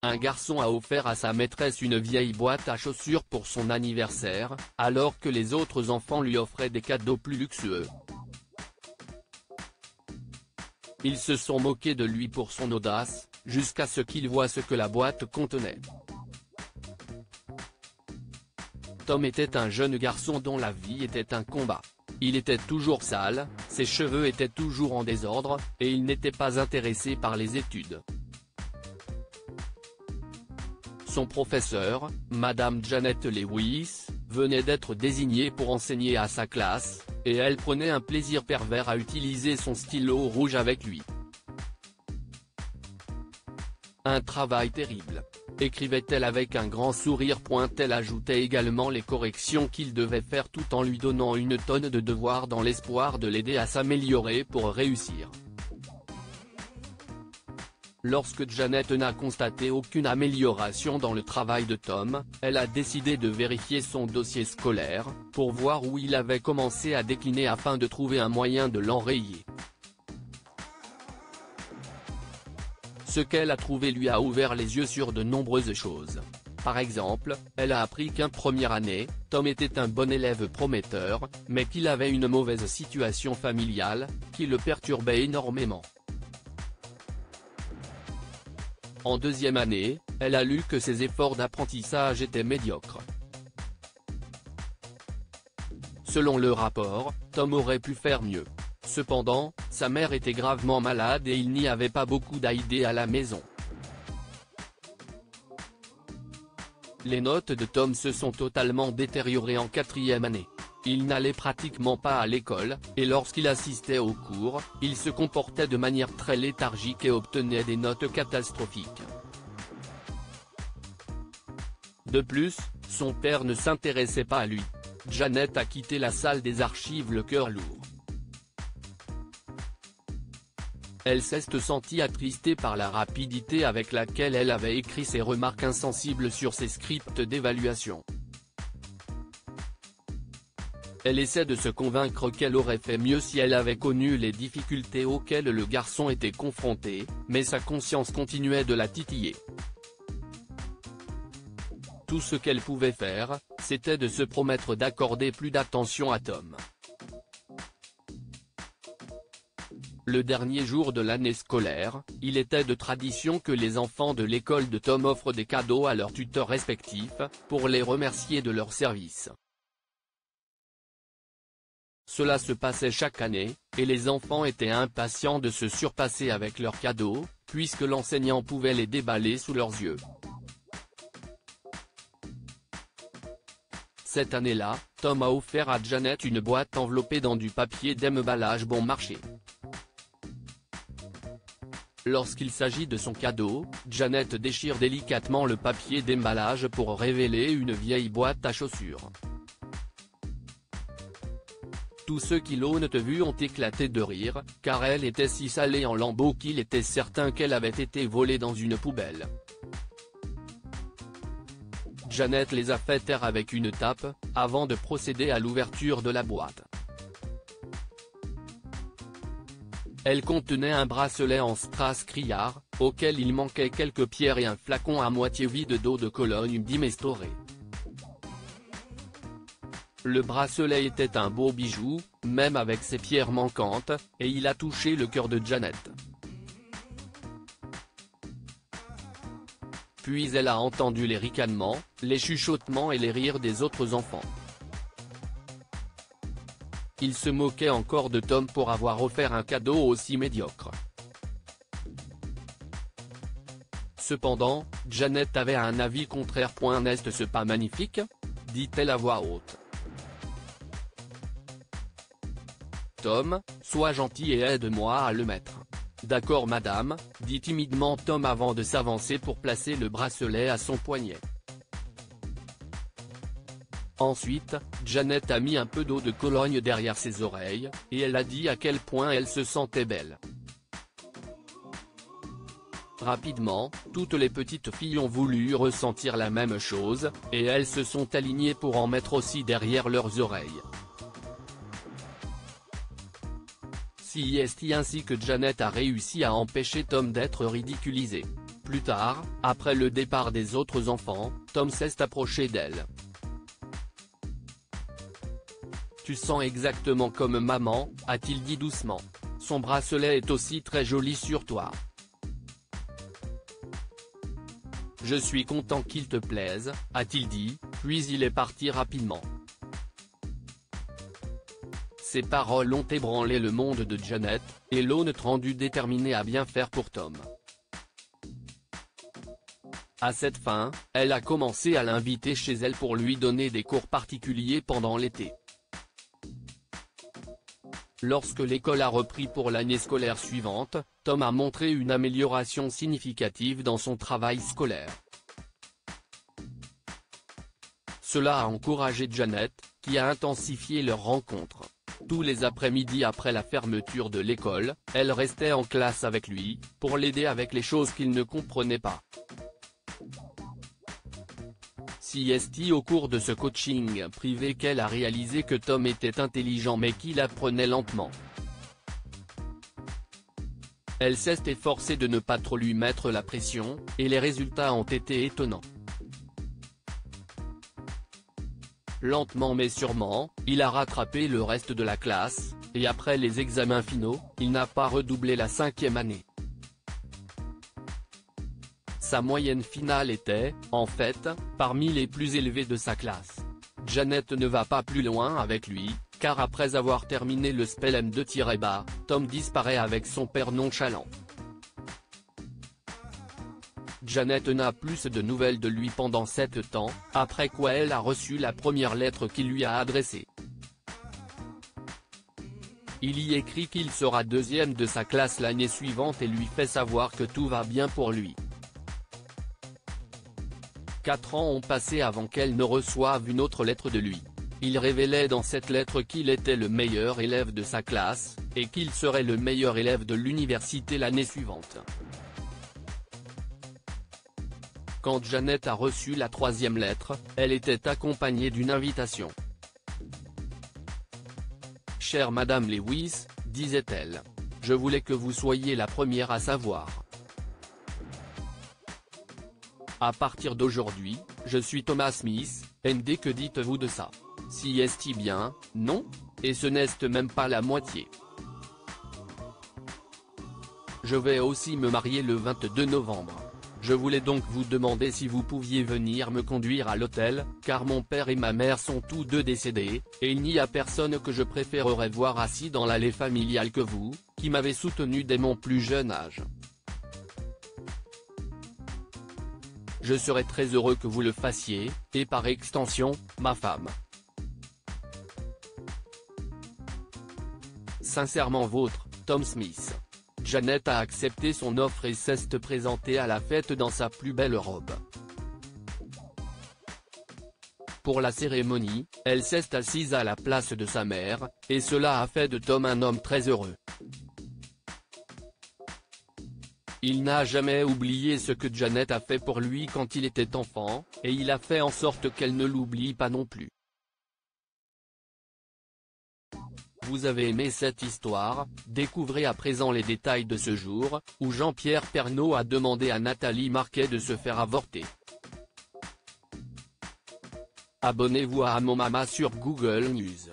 Un garçon a offert à sa maîtresse une vieille boîte à chaussures pour son anniversaire, alors que les autres enfants lui offraient des cadeaux plus luxueux. Ils se sont moqués de lui pour son audace, jusqu'à ce qu'il voie ce que la boîte contenait. Tom était un jeune garçon dont la vie était un combat. Il était toujours sale, ses cheveux étaient toujours en désordre, et il n'était pas intéressé par les études. Son professeur, Madame Janet Lewis, venait d'être désignée pour enseigner à sa classe, et elle prenait un plaisir pervers à utiliser son stylo rouge avec lui. Un travail terrible, écrivait-elle avec un grand sourire. Elle ajoutait également les corrections qu'il devait faire tout en lui donnant une tonne de devoirs dans l'espoir de l'aider à s'améliorer pour réussir. Lorsque Janet n'a constaté aucune amélioration dans le travail de Tom, elle a décidé de vérifier son dossier scolaire, pour voir où il avait commencé à décliner afin de trouver un moyen de l'enrayer. Ce qu'elle a trouvé lui a ouvert les yeux sur de nombreuses choses. Par exemple, elle a appris qu'en première année, Tom était un bon élève prometteur, mais qu'il avait une mauvaise situation familiale, qui le perturbait énormément. En deuxième année, elle a lu que ses efforts d'apprentissage étaient médiocres. Selon le rapport, Tom aurait pu faire mieux. Cependant, sa mère était gravement malade et il n'y avait pas beaucoup d'idées à la maison. Les notes de Tom se sont totalement détériorées en quatrième année. Il n'allait pratiquement pas à l'école, et lorsqu'il assistait aux cours, il se comportait de manière très léthargique et obtenait des notes catastrophiques. De plus, son père ne s'intéressait pas à lui. Janet a quitté la salle des archives le cœur lourd. Elle s'est sentie attristée par la rapidité avec laquelle elle avait écrit ses remarques insensibles sur ses scripts d'évaluation. Elle essaie de se convaincre qu'elle aurait fait mieux si elle avait connu les difficultés auxquelles le garçon était confronté, mais sa conscience continuait de la titiller. Tout ce qu'elle pouvait faire, c'était de se promettre d'accorder plus d'attention à Tom. Le dernier jour de l'année scolaire, il était de tradition que les enfants de l'école de Tom offrent des cadeaux à leurs tuteurs respectifs, pour les remercier de leur service. Cela se passait chaque année, et les enfants étaient impatients de se surpasser avec leurs cadeaux, puisque l'enseignant pouvait les déballer sous leurs yeux. Cette année-là, Tom a offert à Janet une boîte enveloppée dans du papier d'emballage bon marché. Lorsqu'il s'agit de son cadeau, Janet déchire délicatement le papier d'emballage pour révéler une vieille boîte à chaussures. Tous ceux qui l'ont vue ont éclaté de rire, car elle était si salée en lambeaux qu'il était certain qu'elle avait été volée dans une poubelle. Janet les a fait taire avec une tape, avant de procéder à l'ouverture de la boîte. Elle contenait un bracelet en strass criard, auquel il manquait quelques pierres et un flacon à moitié vide d'eau de Cologne Dimestoré. Le bracelet était un beau bijou, même avec ses pierres manquantes, et il a touché le cœur de Janet. Puis elle a entendu les ricanements, les chuchotements et les rires des autres enfants. Ils se moquaient encore de Tom pour avoir offert un cadeau aussi médiocre. Cependant, Janet avait un avis contraire. N'est-ce pas magnifique ? dit-elle à voix haute. Tom, sois gentil et aide-moi à le mettre. D'accord madame, dit timidement Tom avant de s'avancer pour placer le bracelet à son poignet. Ensuite, Janet a mis un peu d'eau de Cologne derrière ses oreilles, et elle a dit à quel point elle se sentait belle. Rapidement, toutes les petites filles ont voulu ressentir la même chose, et elles se sont alignées pour en mettre aussi derrière leurs oreilles. C'est ainsi que Janet a réussi à empêcher Tom d'être ridiculisé. Plus tard, après le départ des autres enfants, Tom s'est approché d'elle. « Tu sens exactement comme maman », a-t-il dit doucement. « Son bracelet est aussi très joli sur toi. Je suis content qu'il te plaise », a-t-il dit, puis il est parti rapidement. Ces paroles ont ébranlé le monde de Janet, et l'ont rendu déterminée à bien faire pour Tom. À cette fin, elle a commencé à l'inviter chez elle pour lui donner des cours particuliers pendant l'été. Lorsque l'école a repris pour l'année scolaire suivante, Tom a montré une amélioration significative dans son travail scolaire. Cela a encouragé Janet, qui a intensifié leur rencontre. Tous les après-midi après la fermeture de l'école, elle restait en classe avec lui, pour l'aider avec les choses qu'il ne comprenait pas. C'est au cours de ce coaching privé qu'elle a réalisé que Tom était intelligent mais qu'il apprenait lentement. Elle s'est efforcée de ne pas trop lui mettre la pression, et les résultats ont été étonnants. Lentement mais sûrement, il a rattrapé le reste de la classe, et après les examens finaux, il n'a pas redoublé la 5e année. Sa moyenne finale était, en fait, parmi les plus élevées de sa classe. Janet ne va pas plus loin avec lui, car après avoir terminé le spelem de bas, Tom disparaît avec son père nonchalant. Janet n'a plus de nouvelles de lui pendant 7 ans, après quoi elle a reçu la première lettre qu'il lui a adressée. Il y écrit qu'il sera 2e de sa classe l'année suivante et lui fait savoir que tout va bien pour lui. 4 ans ont passé avant qu'elle ne reçoive une autre lettre de lui. Il révélait dans cette lettre qu'il était le meilleur élève de sa classe, et qu'il serait le meilleur élève de l'université l'année suivante. Quand Janet a reçu la 3e lettre, elle était accompagnée d'une invitation. « Chère Madame Lewis », disait-elle, « je voulais que vous soyez la première à savoir. À partir d'aujourd'hui, je suis Thomas Smith, ND. Que dites-vous de ça? Si est-il bien, non? Et ce n'est même pas la moitié. Je vais aussi me marier le 22 novembre. Je voulais donc vous demander si vous pouviez venir me conduire à l'hôtel, car mon père et ma mère sont tous deux décédés, et il n'y a personne que je préférerais voir assis dans l'allée familiale que vous, qui m'avez soutenu dès mon plus jeune âge. Je serais très heureux que vous le fassiez, et par extension, ma femme. Sincèrement votre, Tom Smith. Janet a accepté son offre et s'est présentée à la fête dans sa plus belle robe. Pour la cérémonie, elle s'est assise à la place de sa mère, et cela a fait de Tom un homme très heureux. Il n'a jamais oublié ce que Janet a fait pour lui quand il était enfant, et il a fait en sorte qu'elle ne l'oublie pas non plus. Vous avez aimé cette histoire? Découvrez à présent les détails de ce jour, où Jean-Pierre Pernaut a demandé à Nathalie Marquet de se faire avorter. Abonnez-vous à Mon Mama sur Google News.